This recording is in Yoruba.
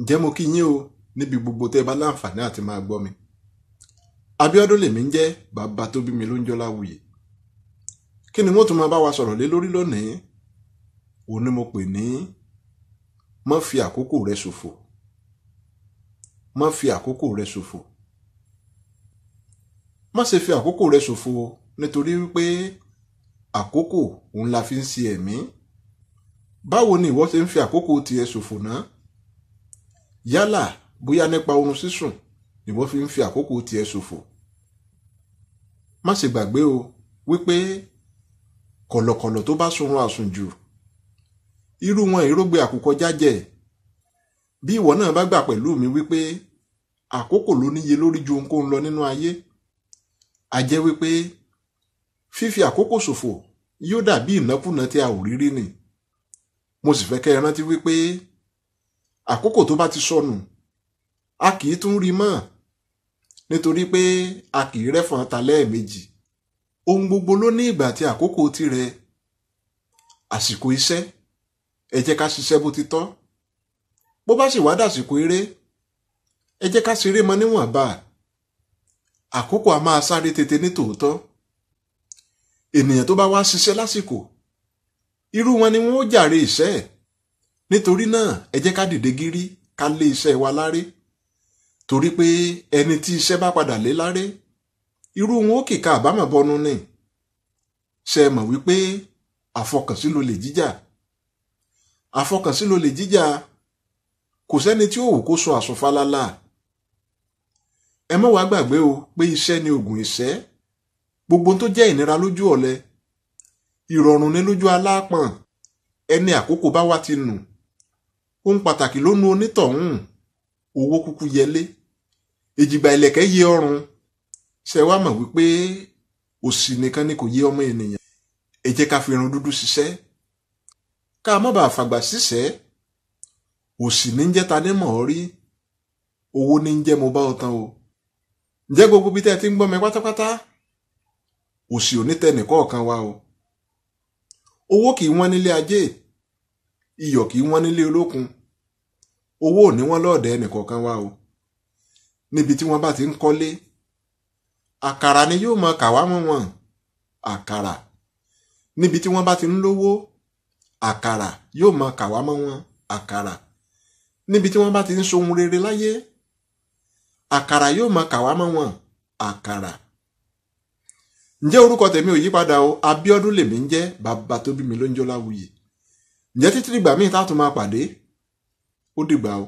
ǹjẹ́ mo kí yín o níbi gbogbo tẹ́ bá láǹfààní àti máa gbọ́ mi. Abíọ́dún lèmi ń jẹ́, bàbá tó bí mi ló ń jọ́ Láwuyè. Kí ni wọ́n tún máa bá wa sọ̀rọ̀ lé lórí lónìí? Òun ni mo pè ní má fi àkókò rẹ ṣòfò. Má fi àkókò rẹ ṣòfò. Má ṣe fi àkókò rẹ ṣòfò nítorí wípé àkókò òun la fi ń ṣe ẹ̀mí. Báwo ni ìwọ ṣe ń fi àkókò tiẹ̀ ṣòfò náà? Yálà bóyá nípa oorun sísùn ìwọ fi ń fi àkókò tiẹ̀ ṣòfò. Má ṣe gbàgbé o wípé kọ̀lọ̀kọ̀lọ̀ tó bá sunrun àsùnjù irú wọn ìrógbé àkùkọ jájẹ. Bí ìwọ náà bá gbà pẹ̀lú mi wípé àkókò ló níye lórí ju ohunkóhun lọ nínú ayé, a jẹ́ wípé fífi àkókò ṣòfò yóò dàbí ìnákúnà tí a ò rí rí ni. Mo sì fẹ́ kẹ́ ẹ rántí wípé àkókò tó bá ti sọnù a kì í tún rí mọ́, nítorí pé a kì í rẹ́fọ̀n ta lẹ́ẹ̀mejì. Ohun gbogbo ló ní ìgbà àti àkókò tirẹ̀. Àsìkò iṣẹ́, ẹ jẹ́ ká ṣiṣẹ́ bó ti tọ́. Bó bá sì wá dàsìkò eré, ẹ jẹ́ ká ṣeré mọ́ níwọ̀nba. Àkókò a máa sáré tètè ní tòótọ́. Ènìyàn tó bá wá ṣiṣẹ́ lásìkò, irú wọn ni wọ́n ó jàre iṣẹ́. Nítorí náà ẹ jẹ́ ká dìde gírí ká lé iṣẹ́ wa láré. Torí pé ẹni tí iṣẹ́ bá padà lé láré, irú wọn ó kìka àbámọ̀ bọnu ni. Ṣé ẹ mọ̀ wípé àfọkànsí lolè jíjà? Àfọkànsí lolè jíjà. Kò sẹ́ni tí ó wù kó sọ àsùnfalálà. Ẹ má wá gbàgbé o pé iṣẹ́ ni ògùn ìṣẹ́. Gbogbo tó jẹ́ ìnira lójú ọ̀lẹ, ìrọ̀rùn ní lójú alápọ̀n. Ẹni àkókò bá wá ti nù, ohun pàtàkì ló nu onítọ̀hún. Owó kúkú yẹlé, èjìgbà ìlẹ̀kẹ̀ yẹ ọrùn. Ṣé wá mọ̀ wípé òṣì nìkan ni kò yé ọmọ ènìyàn? Ẹ jẹ́ ká fi irun dúdú ṣiṣẹ́, ká má bàa fàgbà ṣiṣẹ́. Òṣì ní ń jẹ́ ta ní mọ̀ ọ́ rí, owó ní ń jẹ́ mo bá ọ tán o. Ǹjẹ́ gbogbo bí tẹ́ ẹ ti ń gbọ́ mi pátápátá, òṣì ò ní tẹ nìkọ̀ọ̀kan wa o. Owó kì í wọ́n nílé ajé, iyọ̀ kì í wọ́n nílé olókun. Owó ò ní wọ́n lọ́ọ̀dẹ̀ ẹnìkọ̀ọ̀kan wa o. Níbi tí wọ́n bá ti ń kọ́lé, àkàrà ni yóò máa kà wá mọ́ wọn. Àkàrà. Níbi tí wọ́n bá ti ń lówó, àkàrà yóò máa kà wá mọ́ wọn. Àkàrà. Níbi tí wọ́n bá ti ń sohun rere láyé, àkàrà yóò máa kà wá mọ́ wọn. Àkàrà. Ǹjẹ́ orúkọ tèmi ò yípadà o? Abíọ́dún lèmi ń jẹ́, bàbá tó bí mi ló ń jọ́ Láwuyè. Ǹjẹ́ títí dìgbà míì tá a tún máa pàdé, ó dìgbà o.